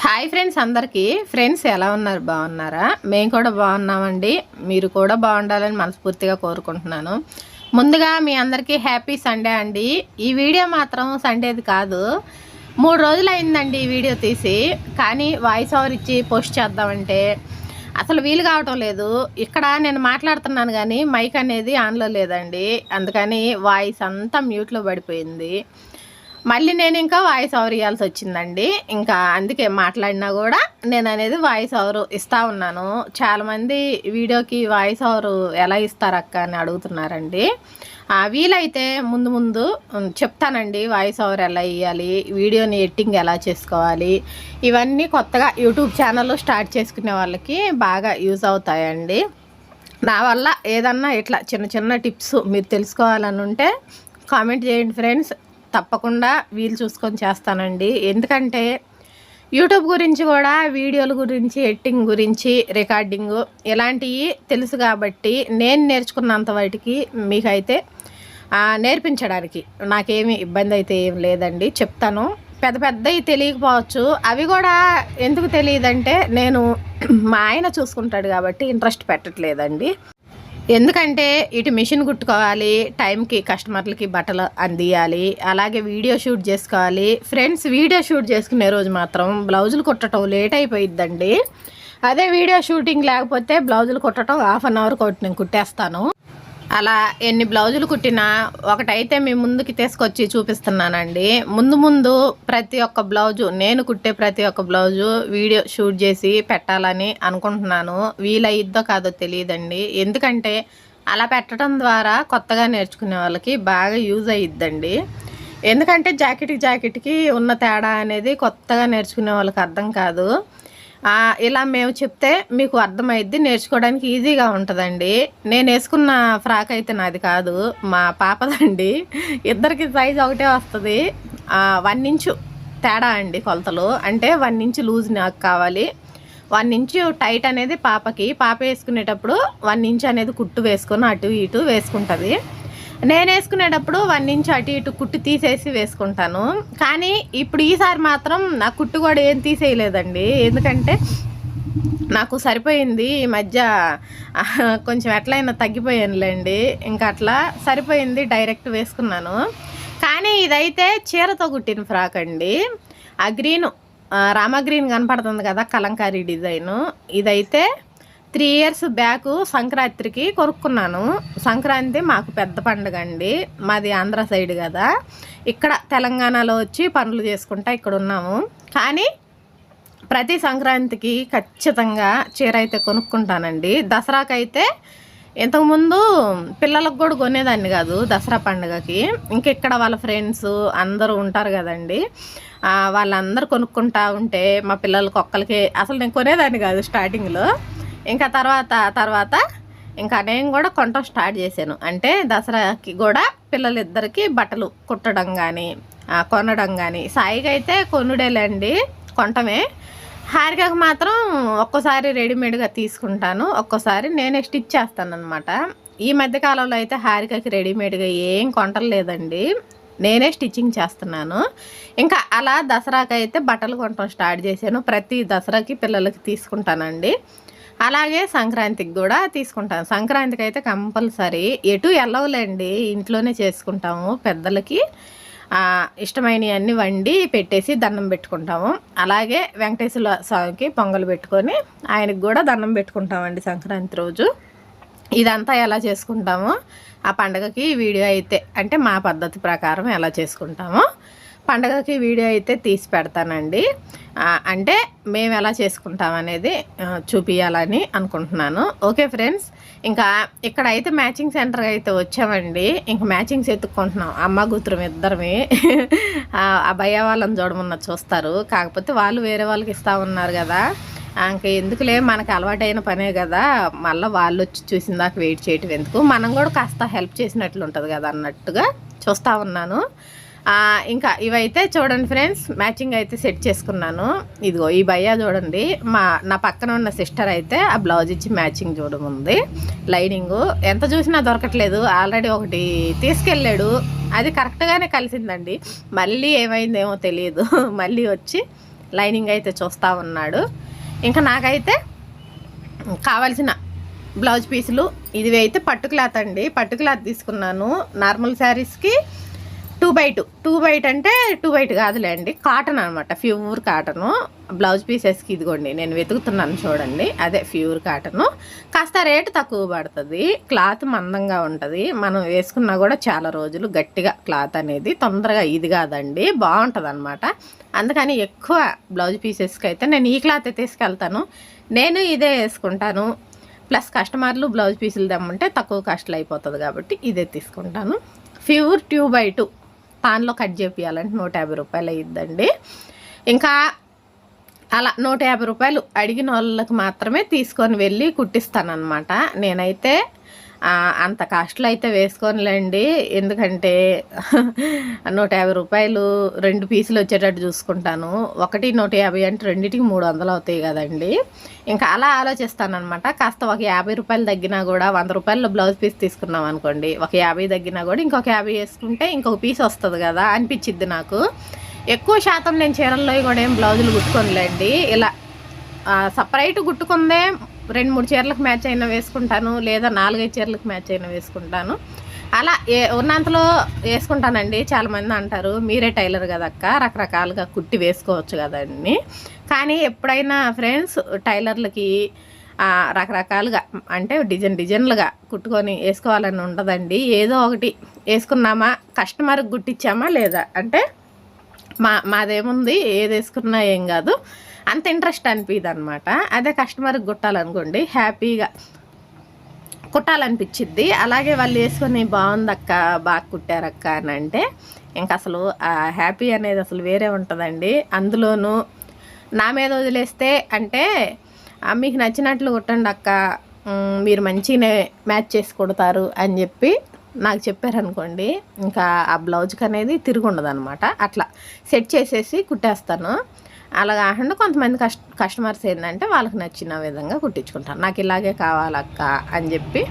Hi friends, అందరికీ friends ఎలా ఉన్నారు? బాగున్నారా? మేము కూడా బాగున్నామండి. మీరు కూడా బాగుండాలని మనస్ఫూర్తిగా కోరుకుంటున్నాను. ముందుగా మీ అందరికీ హ్యాపీ సండే అండి. ఈ వీడియో మాత్రం సండేది కాదు, 3 రోజులు అయిందండి ఈ వీడియో తీసి. కానీ వాయిస్ ఓవర్ ఇచ్చి పోస్ట్ చేద్దామంటే అసలు వీలు కావటం లేదు. ఇక్కడ నేను మాట్లాడుతున్నాను కానీ మైక్ అనేది ఆన్లో లేదండి. అందుకని వాయిస్ అంతా మ్యూట్లో పడిపోయింది. మళ్ళీ నేను ఇంకా వాయిస్ ఓవర్ ఇవ్వాల్సి వచ్చిందండి. ఇంకా అందుకే మాట్లాడినా కూడా నేను అనేది వాయిస్ ఓవర్ ఇస్తూ ఉన్నాను. చాలామంది వీడియోకి వాయిస్ ఓవర్ ఎలా ఇస్తారక్క అని అడుగుతున్నారండి. వీలైతే ముందు చెప్తానండి వాయిస్ ఓవర్ ఎలా ఇవ్వాలి, వీడియోని ఎడిటింగ్ ఎలా చేసుకోవాలి. ఇవన్నీ కొత్తగా యూట్యూబ్ ఛానల్ స్టార్ట్ చేసుకునే వాళ్ళకి బాగా యూజ్ అవుతాయండి. నా వల్ల ఏదన్నా ఇట్లా చిన్న చిన్న టిప్స్ మీరు తెలుసుకోవాలని ఉంటే కామెంట్ చేయండి ఫ్రెండ్స్. తప్పకుండా వీలు చూసుకొని చేస్తానండి. ఎందుకంటే యూట్యూబ్ గురించి కూడా వీడియోల గురించి, ఎడిటింగ్ గురించి, రికార్డింగు ఇలాంటివి తెలుసు కాబట్టి నేను నేర్చుకున్నంత వాటికి మీకైతే నేర్పించడానికి నాకేమీ ఇబ్బంది అయితే ఏం లేదండి. చెప్తాను. పెద్దవి తెలియకపోవచ్చు. అవి కూడా ఎందుకు తెలియదంటే నేను మా ఆయన చూసుకుంటాడు కాబట్టి ఇంట్రెస్ట్ పెట్టట్లేదండి. ఎందుకంటే ఇటు మిషన్ కుట్టుకోవాలి, టైంకి కస్టమర్లకి బట్టలు అందియాలి, అలాగే వీడియో షూట్ చేసుకోవాలి. ఫ్రెండ్స్, వీడియో షూట్ చేసుకునే రోజు మాత్రం బ్లౌజులు కుట్టడం లేట్ అయిపోయిద్దండి. అదే వీడియో షూటింగ్ లేకపోతే బ్లౌజులు కుట్టడం 1/2 అవర్ కొట్టి నేను కుట్టేస్తాను. అలా ఎన్ని బ్లౌజులు కుట్టినా ఒకటైతే మీ ముందుకి తీసుకొచ్చి చూపిస్తున్నానండి. ముందు ప్రతి ఒక్క బ్లౌజు, నేను కుట్టే ప్రతి ఒక్క బ్లౌజు వీడియో షూట్ చేసి పెట్టాలని అనుకుంటున్నాను. వీలయ్యిద్దో కాదో తెలియదండి. ఎందుకంటే అలా పెట్టడం ద్వారా కొత్తగా నేర్చుకునే వాళ్ళకి బాగా యూజ్ అయ్యిద్దండి. ఎందుకంటే జాకెట్కి ఉన్న తేడా అనేది కొత్తగా నేర్చుకునే వాళ్ళకి అర్థం కాదు. ఇలా మేము చెప్తే మీకు అర్థమైద్ది, నేర్చుకోవడానికి ఈజీగా ఉంటుందండి. నేను వేసుకున్న ఫ్రాక్ అయితే నాది కాదు, మా పాపదండి. ఇద్దరికి సైజు ఒకటే వస్తుంది. 1 ఇంచు తేడా అండి కొలతలు. అంటే 1 ఇంచు లూజ్ నాకు కావాలి, 1 ఇంచు టైట్ అనేది పాపకి. పాప వేసుకునేటప్పుడు 1 ఇంచు అనేది కుట్టు వేసుకొని అటు ఇటు వేసుకుంటుంది. నేను వేసుకునేటప్పుడు 1 ఇంచు అటు ఇటు కుట్టు తీసేసి వేసుకుంటాను. కానీ ఇప్పుడు ఈసారి మాత్రం నా కుట్టు కూడా ఏం తీసేయలేదండి. ఎందుకంటే నాకు సరిపోయింది. ఈ మధ్య కొంచెం ఎట్లయినా తగ్గిపోయానులేండి. ఇంకా అట్లా సరిపోయింది, డైరెక్ట్ వేసుకున్నాను. కానీ ఇదైతే చీరతో కుట్టిన ఫ్రాక్ అండి. ఆ గ్రీను, రామా గ్రీన్ కనపడుతుంది కదా, కలంకారీ డిజైను. ఇదైతే 3 ఇయర్స్ బ్యాక్ సంక్రాంతికి కొనుక్కున్నాను. సంక్రాంతి మాకు పెద్ద పండుగ అండి. మాది ఆంధ్ర సైడ్ కదా, ఇక్కడ తెలంగాణలో వచ్చి పనులు చేసుకుంటా ఇక్కడ ఉన్నాము. కానీ ప్రతి సంక్రాంతికి ఖచ్చితంగా చీర అయితే కొనుక్కుంటానండి. దసరాకైతే ఇంతకుముందు పిల్లలకు కూడా కొనేదాన్ని కాదు దసరా పండుగకి. ఇంకెక్కడ వాళ్ళ ఫ్రెండ్స్ అందరూ ఉంటారు కదండి, వాళ్ళందరూ కొనుక్కుంటా ఉంటే మా పిల్లలకి ఒక్కరికి అసలు నేను కొనేదాన్ని కాదు స్టార్టింగ్లో. ఇంకా తర్వాత ఇంకా నేను కూడా కొనటం స్టార్ట్ చేశాను. అంటే దసరాకి కూడా పిల్లలిద్దరికి బట్టలు కుట్టడం కానీ కొనడం కానీ. సాయిగా అయితే కొనుడేలేండి, కొనటమే. హారికకు మాత్రం ఒక్కోసారి రెడీమేడ్గా తీసుకుంటాను, ఒక్కోసారి నేనే స్టిచ్ చేస్తాను అనమాట. ఈ మధ్యకాలంలో అయితే హారికకి రెడీమేడ్గా ఏం కొంటలేదండి, నేనే స్టిచ్చింగ్ చేస్తున్నాను. ఇంకా అలా దసరాకైతే బట్టలు కొనటం స్టార్ట్ చేశాను. ప్రతి దసరాకి పిల్లలకి తీసుకుంటానండి. అలాగే సంక్రాంతికి కూడా తీసుకుంటాను. సంక్రాంతికి అయితే కంపల్సరీ ఎటు వెళ్ళవులేండి, ఇంట్లోనే చేసుకుంటాము. పెద్దలకి ఇష్టమైనవి అన్నీ వండి పెట్టేసి దండం పెట్టుకుంటాము. అలాగే వెంకటేశ్వర స్వామికి పొంగలు పెట్టుకొని ఆయనకి కూడా దండం పెట్టుకుంటామండి సంక్రాంతి రోజు. ఇదంతా ఎలా చేసుకుంటామో ఆ పండగకి వీడియో అయితే, అంటే మా పద్ధతి ప్రకారం ఎలా చేసుకుంటామో పండగకి వీడియో అయితే తీసి పెడతానండి. అంటే మేము ఎలా చేసుకుంటాం అనేది చూపించాలని అనుకుంటున్నాను. ఓకే ఫ్రెండ్స్, ఇంకా ఇక్కడైతే మ్యాచింగ్ సెంటర్కి అయితే వచ్చామండి. ఇంకా మ్యాచింగ్స్ ఎత్తుక్కుంటున్నాం అమ్మ కూతురు ఇద్దరమే. ఆ భయ్య వాళ్ళని చూడమన్న చూస్తారు, కాకపోతే వాళ్ళు వేరే వాళ్ళకి ఇస్తూ ఉన్నారు కదా. ఇంకా ఎందుకులే, మనకు అలవాటైన పనే కదా, మళ్ళీ వాళ్ళు వచ్చి చూసిన దాకా వెయిట్ చేయటం ఎందుకు, మనం కూడా కాస్త హెల్ప్ చేసినట్లు ఉంటుంది కదా అన్నట్టుగా చూస్తూ ఉన్నాను. ఇంకా ఇవైతే చూడండి ఫ్రెండ్స్, మ్యాచింగ్ అయితే సెట్ చేసుకున్నాను. ఇదిగో ఈ భయ్య చూడండి, నా పక్కన ఉన్న సిస్టర్ అయితే ఆ బ్లౌజ్ ఇచ్చి మ్యాచింగ్ చూడముంది. లైనింగు ఎంత చూసినా దొరకట్లేదు. ఆల్రెడీ ఒకటి తీసుకెళ్ళాడు, అది కరెక్ట్గానే కలిసిందండి. మళ్ళీ ఏమైందేమో తెలియదు, మళ్ళీ వచ్చి లైనింగ్ అయితే చూస్తూ ఉన్నాడు. ఇంకా నాకైతే కావాల్సిన బ్లౌజ్ పీసులు ఇది అయితే పట్టు క్లాత్ అండి. పట్టు క్లాత్ తీసుకున్నాను. నార్మల్ శారీస్కి 2x2 అంటే 2x కాదులే అండి, కాటన్ అనమాట, ప్యూర్ కాటను. బ్లౌజ్ పీసెస్కి ఇదిగోండి నేను వెతుకుతున్నాను చూడండి, అదే ప్యూర్ కాటను. కాస్త రేటు తక్కువ పడుతుంది, క్లాత్ మందంగా ఉంటుంది, మనం వేసుకున్నా కూడా చాలా రోజులు గట్టిగా క్లాత్ అనేది తొందరగా ఇది కాదండి, బాగుంటుంది అనమాట. అందుకని ఎక్కువ బ్లౌజ్ పీసెస్కి అయితే నేను ఈ క్లాత్ తీసుకెళ్తాను. నేను ఇదే వేసుకుంటాను. ప్లస్ కస్టమర్లు బ్లౌజ్ పీసులు తెమ్మంటే తక్కువ కాస్ట్లో అయిపోతుంది కాబట్టి ఇదే తీసుకుంటాను. ప్యూర్ 2x2 తాన్లో కట్ చేపియాలంటే 150 రూపాయలు అయ్యిద్దండి. ఇంకా అలా 150 రూపాయలు అడిగిన వాళ్ళకి మాత్రమే తీసుకొని వెళ్ళి కుట్టిస్తానమాట. నేనైతే అంత కాస్ట్లో అయితే వేసుకోనిలేండి, ఎందుకంటే 150 రూపాయలు 2 పీసులు వచ్చేటట్టు చూసుకుంటాను. ఒకటి 150 అంటే రెండింటికి 300 అవుతాయి కదండి. ఇంకా అలా ఆలోచిస్తానమాట. కాస్త ఒక 50 రూపాయలు తగ్గినా కూడా 100 రూపాయల్లో బ్లౌజ్ పీస్ తీసుకున్నాం అనుకోండి, ఒక 50 తగ్గినా కూడా ఇంకొక 50 వేసుకుంటే ఇంకొక పీస్ వస్తుంది కదా అనిపించిద్ది నాకు. ఎక్కువ శాతం నేను చీరల్లో కూడా ఏం బ్లౌజులు కుట్టుకోనిలేండి, ఇలా సపరేట్ కుట్టుకుందే 2-3 చీరలకు మ్యాచ్ అయినా వేసుకుంటాను, లేదా 4-5 చీరలకు మ్యాచ్ అయినా వేసుకుంటాను. అలా ఉన్నంతలో వేసుకుంటానండి. చాలామంది అంటారు మీరే టైలర్ కదక్క, రకరకాలుగా కుట్టి వేసుకోవచ్చు కదండి. కానీ ఎప్పుడైనా ఫ్రెండ్స్ టైలర్లకి రకరకాలుగా అంటే డిజైన్లుగా కుట్టుకొని వేసుకోవాలని ఉండదండి. ఏదో ఒకటి వేసుకున్నామా, కస్టమర్కి కుట్టించామా లేదా అంటే మాదేముంది, ఏది వేసుకున్నా ఏం కాదు, అంత ఇంట్రెస్ట్ అనిపిది అనమాట. అదే కస్టమర్కి కుట్టాలనుకోండి హ్యాపీగా కుట్టాలనిపించిద్ది. అలాగే వాళ్ళు వేసుకొని బాగుందక్క, బాగా కుట్టారక్క అని అంటే ఇంక అసలు హ్యాపీ అనేది అసలు వేరే ఉంటుందండి. అందులోనూ నా మీద వదిలేస్తే అంటే మీకు నచ్చినట్లు కుట్టండి అక్క, మీరు మంచిగానే మ్యాచ్ చేసి కుడతారు అని చెప్పి నాకు చెప్పారనుకోండి, ఇంకా ఆ బ్లౌజ్కి అనేది తిరుగుండదు అనమాట. అట్లా సెట్ చేసేసి కుట్టేస్తాను. అలా కాకుండా కొంతమంది కస్టమర్స్ ఏంటంటే వాళ్ళకి నచ్చిన విధంగా కుట్టించుకుంటారు. నాకు ఇలాగే కావాలక్క అని చెప్పి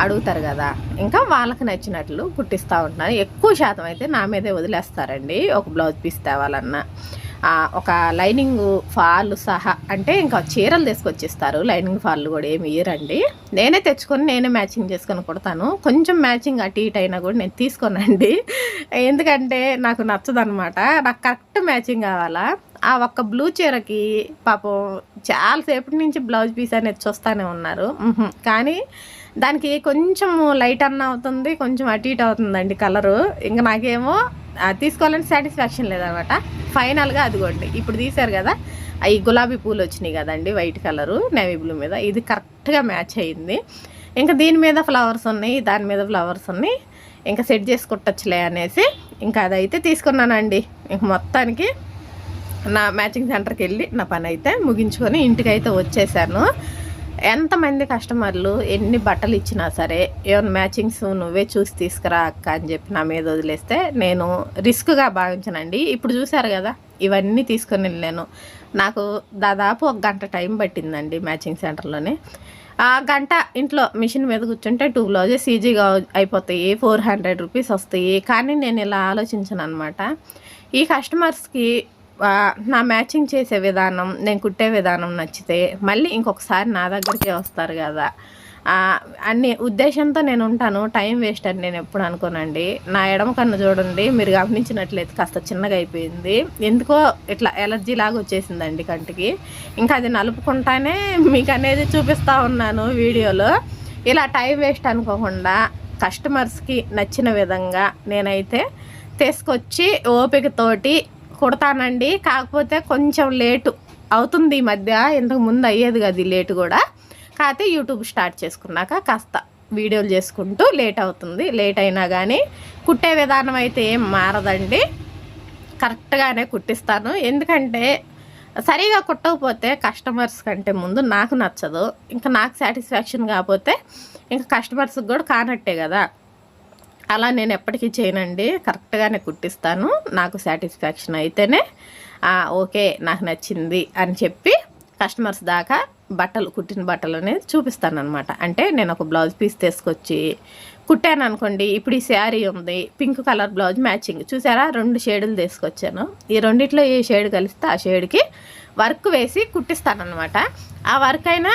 అడుగుతారు కదా, ఇంకా వాళ్ళకి నచ్చినట్లు కుట్టిస్తూ ఉంటున్నాను. ఎక్కువ శాతం అయితే నా మీదే వదిలేస్తారండి. ఒక బ్లౌజ్ పీస్ తేవాలన్నా ఒక లైనింగ్ ఫాల్ సహా, అంటే ఇంకా చీరలు తీసుకొచ్చిస్తారు, లైనింగ్ ఫాల్ కూడా ఏమి ఇయ్యరండి. నేనే తెచ్చుకొని నేనే మ్యాచింగ్ చేసుకొని కుడతాను. కొంచెం మ్యాచింగ్ అటు ఇటు అయినా కూడా నేను తీసుకోనండి, ఎందుకంటే నాకు నచ్చదనమాట. నాకు కరెక్ట్ మ్యాచింగ్ కావాలా. ఆ ఒక్క బ్లూ చీరకి పాపం చాలాసేపటి నుంచి బ్లౌజ్ పీస్ అనేది చూస్తూనే ఉన్నారు, కానీ దానికి కొంచెం లైట్ అన్న అవుతుంది, కొంచెం అటు ఇటు అవుతుందండి కలరు. ఇంకా నాకేమో తీసుకోవాలని సాటిస్ఫాక్షన్ లేదనమాట. ఫైనల్గా అదిగోండి ఇప్పుడు తీశారు కదా, అవి గులాబీ పూలు వచ్చినాయి కదండి, వైట్ కలరు నేవీ బ్లూ మీద, ఇది కరెక్ట్గా మ్యాచ్ అయ్యింది. ఇంకా దీని మీద ఫ్లవర్స్ ఉన్నాయి, దాని మీద ఫ్లవర్స్ ఉన్నాయి, ఇంకా సెట్ చేసి కుట్టచ్చులే అనేసి ఇంకా అదైతే తీసుకున్నానండి. ఇంక మొత్తానికి నా మ్యాచింగ్ సెంటర్కి వెళ్ళి నా పని అయితే ముగించుకొని ఇంటికైతే వచ్చేసాను. ఎంతమంది కస్టమర్లు ఎన్ని బట్టలు ఇచ్చినా సరే ఏమైనా మ్యాచింగ్స్ నువ్వే చూసి తీసుకురా అక్క అని చెప్పి నా మీద వదిలేస్తే నేను రిస్క్గా భావించనండి. ఇప్పుడు చూసారు కదా, ఇవన్నీ తీసుకొని వెళ్ళాను. నాకు దాదాపు 1 గంట టైం పట్టిందండి మ్యాచింగ్ సెంటర్లోనే. ఆ గంట ఇంట్లో మిషన్ మీద కూర్చుంటే 2 బ్లౌజెస్ ఈజీగా అయిపోతాయి, 400 రూపీస్ వస్తాయి. కానీ నేను ఇలా ఆలోచించను అనమాట. ఈ కస్టమర్స్కి నా మ్యాచింగ్ చేసే విధానం, నేను కుట్టే విధానం నచ్చితే మళ్ళీ ఇంకొకసారి నా దగ్గరికే వస్తారు కదా అన్ని ఉద్దేశంతో నేను ఉంటాను. టైం వేస్ట్ అని నేను ఎప్పుడు అనుకోనండి. నా ఎడమ కన్ను చూడండి, మీరు గమనించినట్లయితే కాస్త చిన్నగా అయిపోయింది, ఎందుకో ఇట్లా ఎలర్జీ లాగా వచ్చేసిందండి కంటికి. ఇంకా అది నలుపుకుంటానే మీకు అనేది చూపిస్తూ ఉన్నాను వీడియోలో. ఇలా టైం వేస్ట్ అనుకోకుండా కస్టమర్స్కి నచ్చిన విధంగా నేనైతే తీసుకొచ్చి ఓపికతోటి కుడతానండి. కాకపోతే కొంచెం లేటు అవుతుంది ఈ మధ్య, ఇంతకు ముందు అయ్యేది కదా ఈ లేటు కూడా. కాకపోతే యూట్యూబ్ స్టార్ట్ చేసుకున్నాక కాస్త వీడియోలు చేసుకుంటూ లేట్ అవుతుంది. లేట్ అయినా కానీ కుట్టే విధానం అయితే ఏం మారదండి, కరెక్ట్గానే కుట్టిస్తాను. ఎందుకంటే సరిగా కుట్టకపోతే కస్టమర్స్ కంటే ముందు నాకు నచ్చదు, ఇంకా నాకు సాటిస్ఫాక్షన్ కాకపోతే ఇంకా కస్టమర్స్కి కూడా కానట్టే కదా. అలా నేను ఎప్పటికీ చేయనండి, కరెక్ట్గానే కుట్టిస్తాను. నాకు సాటిస్ఫాక్షన్ అయితేనే ఓకే నాకు నచ్చింది అని చెప్పి కస్టమర్స్ దాకా బట్టలు కుట్టిన బట్టలు అనేది చూపిస్తాను అనమాట. అంటే నేను ఒక బ్లౌజ్ పీస్ తీసుకొచ్చి కుట్టాను అనుకోండి. ఇప్పుడు ఈ శారీ ఉంది, పింక్ కలర్ బ్లౌజ్ మ్యాచింగ్ చూసారా, 2 షేడులు తీసుకొచ్చాను. ఈ రెండిట్లో ఏ షేడ్ కలిస్తే ఆ షేడ్కి వర్క్ వేసి కుట్టిస్తానమాట. ఆ వర్క్ అయినా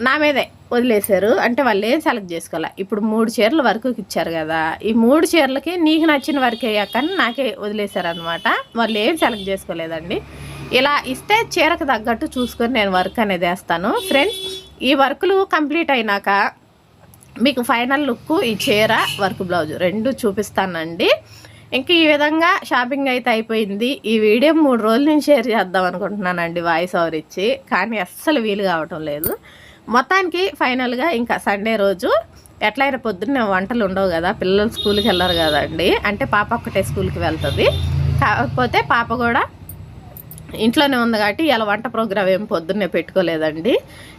నా మీదే వదిలేశారు, అంటే వాళ్ళు ఏం సెలెక్ట్ చేసుకోవాలి. ఇప్పుడు 3 చీరలు వర్క్కి ఇచ్చారు కదా, ఈ 3 చీరలకి నీకు నచ్చిన వర్క్ వేయకని నాకే వదిలేశారు అనమాట. వాళ్ళు ఏం సెలెక్ట్ చేసుకోలేదండి. ఇలా ఇస్తే చీరకు తగ్గట్టు చూసుకొని నేను వర్క్ అనేది వేస్తాను. ఫ్రెండ్స్, ఈ వర్కులు కంప్లీట్ అయినాక మీకు ఫైనల్ లుక్ ఈ చీర వర్క్ బ్లౌజ్ 2 చూపిస్తానండి. ఇంక ఈ విధంగా షాపింగ్ అయితే అయిపోయింది. ఈ వీడియో 3 రోజుల నుంచి షేర్ చేద్దాం అనుకుంటున్నానండి వాయిస్ ఓవర్ ఇచ్చి, కానీ అస్సలు వీలు కావటం లేదు. మొత్తానికి ఫైనల్గా ఇంకా సండే రోజు ఎట్లయినా పొద్దున్నే వంటలు ఉండవు కదా, పిల్లలు స్కూల్కి వెళ్ళరు కదండి. అంటే పాప ఒక్కటే స్కూల్కి వెళ్తుంది, కాకపోతే పాప కూడా ఇంట్లోనే ఉంది కాబట్టి ఇలా వంట ప్రోగ్రామ్ ఏం పొద్దున్నే పెట్టుకోలేదండి.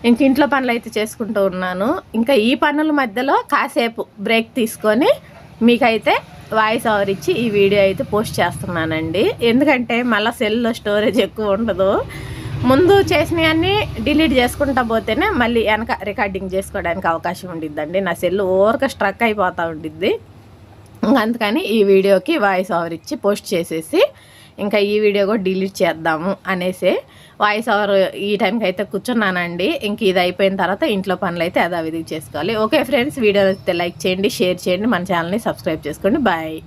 ఇంక ఇంట్లో పనులు అయితే చేసుకుంటూ ఉన్నాను. ఇంకా ఈ పనుల మధ్యలో కాసేపు బ్రేక్ తీసుకొని మీకైతే వాయిస్ ఓవర్ ఇచ్చి ఈ వీడియో అయితే పోస్ట్ చేస్తున్నానండి. ఎందుకంటే మళ్ళీ సెల్లో స్టోరేజ్ ఎక్కువ ఉండదు. ముందు చేసినవన్నీ డిలీట్ చేసుకుంటా పోతేనే మళ్ళీ వెనక రికార్డింగ్ చేసుకోవడానికి అవకాశం ఉండిద్దండి. నా సెల్ ఓవర్గా స్ట్రక్ అయిపోతూ ఉండిద్ది. అందుకని ఈ వీడియోకి వాయిస్ ఓవర్ ఇచ్చి పోస్ట్ చేసేసి ఇంకా ఈ వీడియో కూడా డిలీట్ చేద్దాము అనేసి వాయిస్ ఓవర్ ఈ టైంకి అయితే కూర్చున్నానండి. ఇంక ఇది అయిపోయిన తర్వాత ఇంట్లో పనులు అయితే యథావిధిగా చేసుకోవాలి. ఓకే ఫ్రెండ్స్, వీడియో అయితే లైక్ చేయండి, షేర్ చేయండి, మన ఛానల్ని సబ్స్క్రైబ్ చేసుకోండి. బాయ్.